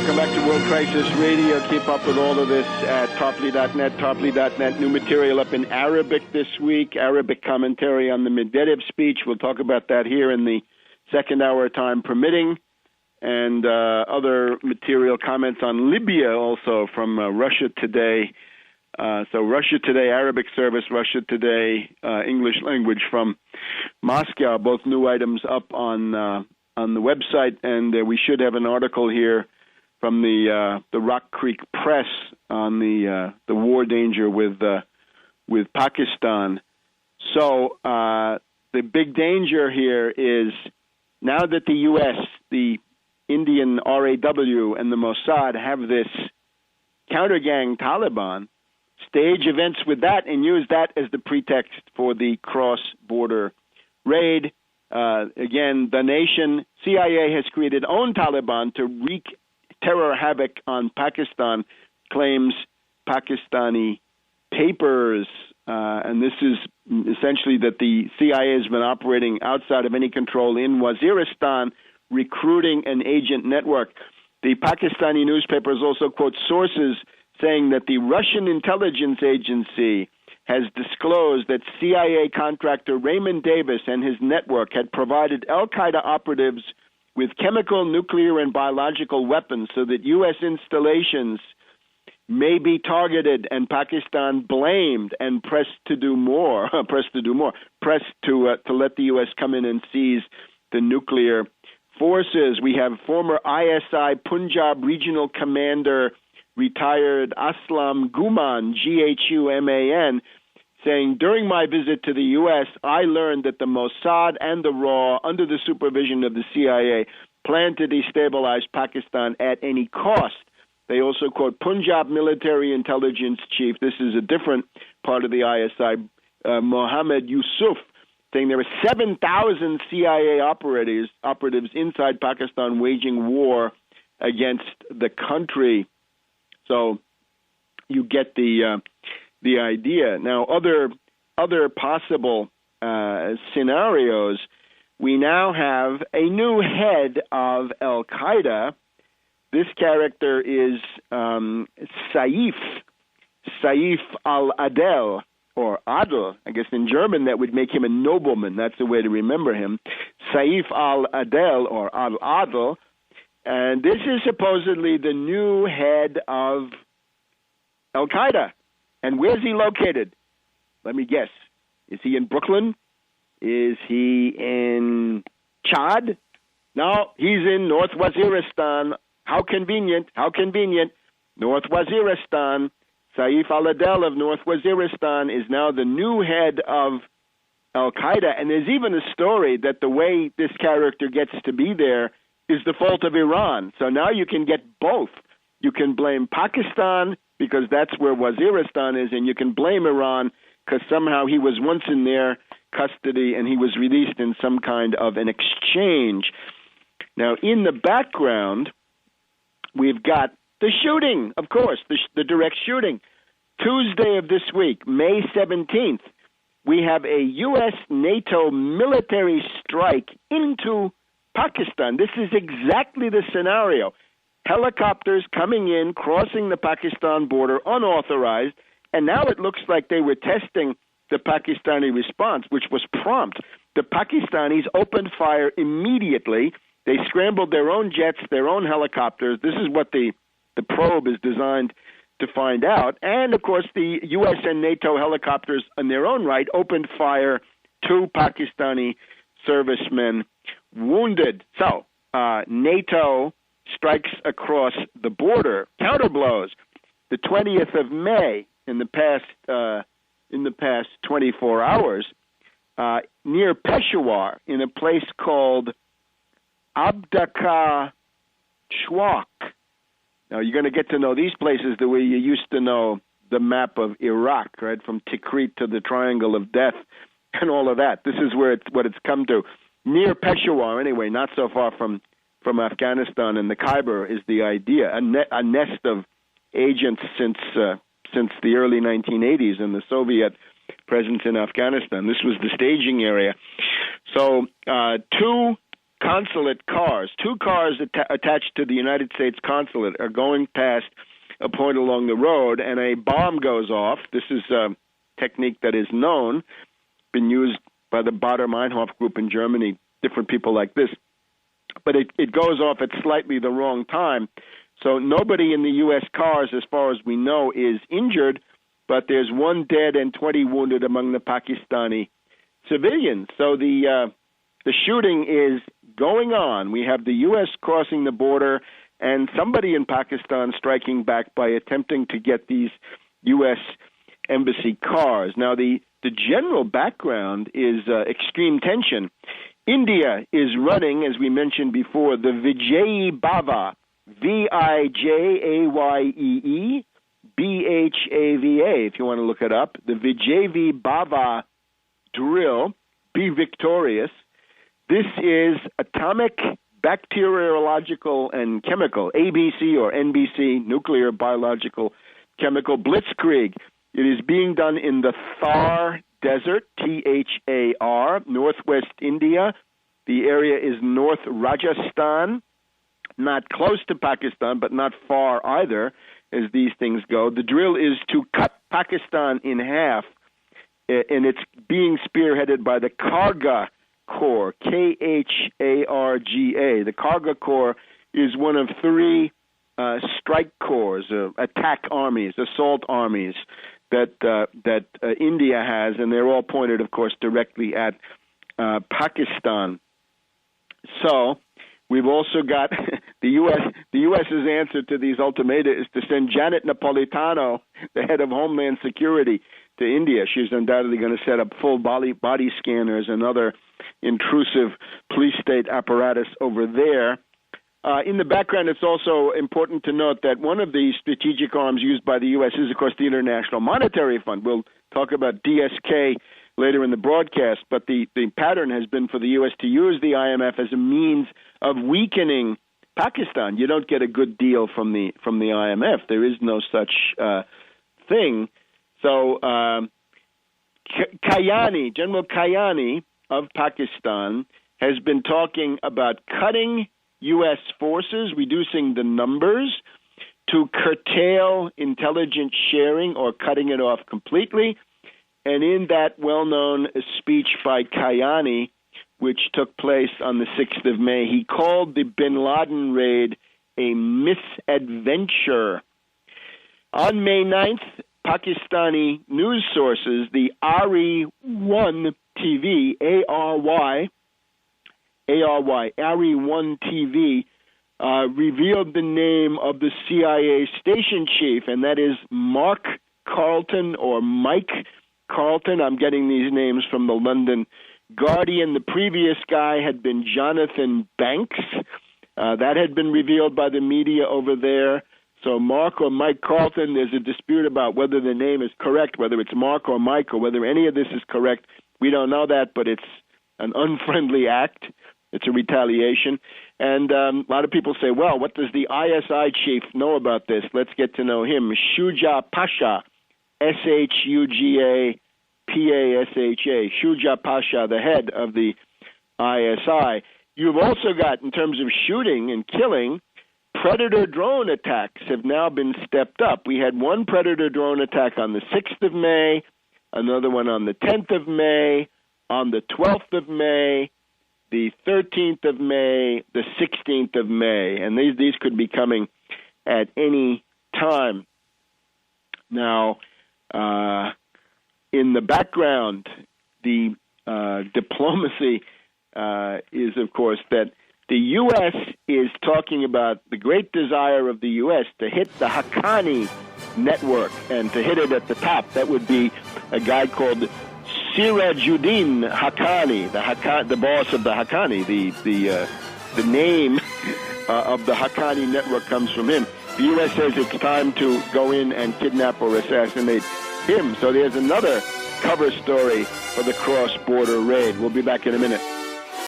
Welcome back to World Crisis Radio. Keep up with all of this at Tarpley.net, Tarpley.net. New material up in Arabic this week, Arabic commentary on the Medvedev speech. We'll talk about that here in the second hour, time permitting, and other material comments on Libya also from Russia Today. So Russia Today, Arabic service, Russia Today, English language from Moscow, both new items up on the website, and we should have an article here from the Rock Creek Press on the war danger with Pakistan. So the big danger here is now that the U.S., the Indian RAW, and the Mossad have this counter-gang Taliban, stage events with that and use that as the pretext for the cross-border raid. Again, the nation, CIA has created own Taliban to wreak terror havoc on Pakistan, claims Pakistani papers. And this is essentially that the CIA has been operating outside of any control in Waziristan, recruiting an agent network. The Pakistani newspapers also quote sources saying that the Russian intelligence agency has disclosed that CIA contractor Raymond Davis and his network had provided al-Qaeda operatives with chemical, nuclear, and biological weapons so that U.S. installations may be targeted, and Pakistan blamed and pressed to let the U.S. come in and seize the nuclear forces. We have former ISI Punjab regional commander, retired Aslam Guman, Ghuman, saying, during my visit to the U.S., I learned that the Mossad and the RAW, under the supervision of the CIA, plan to destabilize Pakistan at any cost. They also quote Punjab military intelligence chief, this is a different part of the ISI, Mohammed Yusuf, saying there are 7,000 CIA operatives inside Pakistan waging war against the country. So you get the idea. Now, other possible scenarios, we now have a new head of al-Qaeda. This character is Saif al-Adel, or Adel. I guess in German that would make him a nobleman. That's the way to remember him. Saif al-Adel, or al-Adel. And this is supposedly the new head of al-Qaeda. And where's he located? Let me guess. Is he in Brooklyn? Is he in Chad? No, he's in North Waziristan. How convenient, how convenient. North Waziristan. Saif al-Adel of North Waziristan is now the new head of al-Qaeda. And there's even a story that the way this character gets to be there is the fault of Iran. So now you can get both. You can blame Pakistan because that's where Waziristan is, and you can blame Iran because somehow he was once in their custody and he was released in some kind of an exchange. Now, in the background, we've got the shooting, of course, the direct shooting. Tuesday of this week, May 17th, we have a U.S.-NATO military strike into Pakistan. This is exactly the scenario. Helicopters coming in, crossing the Pakistan border unauthorized, and now it looks like they were testing the Pakistani response, which was prompt. The Pakistanis opened fire immediately. They scrambled their own jets, their own helicopters. This is what the probe is designed to find out. And, of course, the U.S. and NATO helicopters in their own right opened fire. 2 Pakistani servicemen wounded. So NATO strikes across the border, counterblows. The 20th of May, in the past 24 hours, near Peshawar, in a place called Abdaka Shwak. Now, you're going to get to know these places the way you used to know the map of Iraq, right, from Tikrit to the Triangle of Death and all of that. This is what it's come to. Near Peshawar, anyway, not so far from Afghanistan, and the Khyber is the idea, a nest of agents since the early 1980s and the Soviet presence in Afghanistan. This was the staging area. So 2 consulate cars. Two cars attached to the United States consulate are going past a point along the road, and a bomb goes off. This is a technique that is known, been used by the Baader-Meinhof group in Germany, different people like this. But it goes off at slightly the wrong time. So nobody in the U.S. cars, as far as we know, is injured, but there's 1 dead and 20 wounded among the Pakistani civilians. So the shooting is going on. We have the U.S. crossing the border and somebody in Pakistan striking back by attempting to get these U.S. embassy cars. Now, the general background is extreme tension. India is running, as we mentioned before, the Vijay Bhava, Vijayee Bhava, if you want to look it up, the Vijay Bhava drill, Be Victorious. This is atomic, bacteriological, and chemical, ABC or NBC, nuclear, biological, chemical blitzkrieg. It is being done in the Thar Desert, Thar, northwest India. The area is North Rajasthan, not close to Pakistan, but not far either, as these things go. The drill is to cut Pakistan in half, and it's being spearheaded by the Karga Corps, Kharga. The Karga Corps is one of 3 strike corps, attack armies, assault armies that India has, and they're all pointed, of course, directly at Pakistan. So we've also got the U.S.'s answer to these ultimata is to send Janet Napolitano, the head of Homeland Security, to India. She's undoubtedly going to set up full body scanners and other intrusive police state apparatus over there. In the background, it's also important to note that one of the strategic arms used by the U.S. is, of course, the International Monetary Fund. We'll talk about DSK later in the broadcast, but the pattern has been for the U.S. to use the IMF as a means of weakening Pakistan. You don't get a good deal from the IMF. There is no such thing. So Kayani, General Kayani of Pakistan, has been talking about cutting U.S. forces, reducing the numbers, to curtail intelligence sharing or cutting it off completely. And in that well-known speech by Kayani, which took place on the 6th of May, he called the bin Laden raid a misadventure. On May 9th, Pakistani news sources, the ARY-1 TV, ARY-1 TV, revealed the name of the CIA station chief, and that is Mark Carlton or Mike Carlton. I'm getting these names from the London Guardian. The previous guy had been Jonathan Banks. That had been revealed by the media over there. So Mark or Mike Carlton, there's a dispute about whether the name is correct, whether it's Mark or Mike, or whether any of this is correct. We don't know that, but it's an unfriendly act. It's a retaliation. And a lot of people say, well, what does the ISI chief know about this? Let's get to know him. Shuja Pasha, Shuga Pasha, Shuja Pasha, the head of the ISI. You've also got, in terms of shooting and killing, Predator drone attacks have now been stepped up. We had one Predator drone attack on the 6th of May, another one on the 10th of May, on the 12th of May, the 13th of May, the 16th of May, and these could be coming at any time. Now, in the background, the diplomacy is, of course, that the U.S. is talking about the great desire of the U.S. to hit the Haqqani network and to hit it at the top. That would be a guy called Sirajuddin Haqqani, the boss of the Haqqani. The name of the Haqqani network comes from him. The U.S. says it's time to go in and kidnap or assassinate him. So there's another cover story for the cross-border raid. We'll be back in a minute.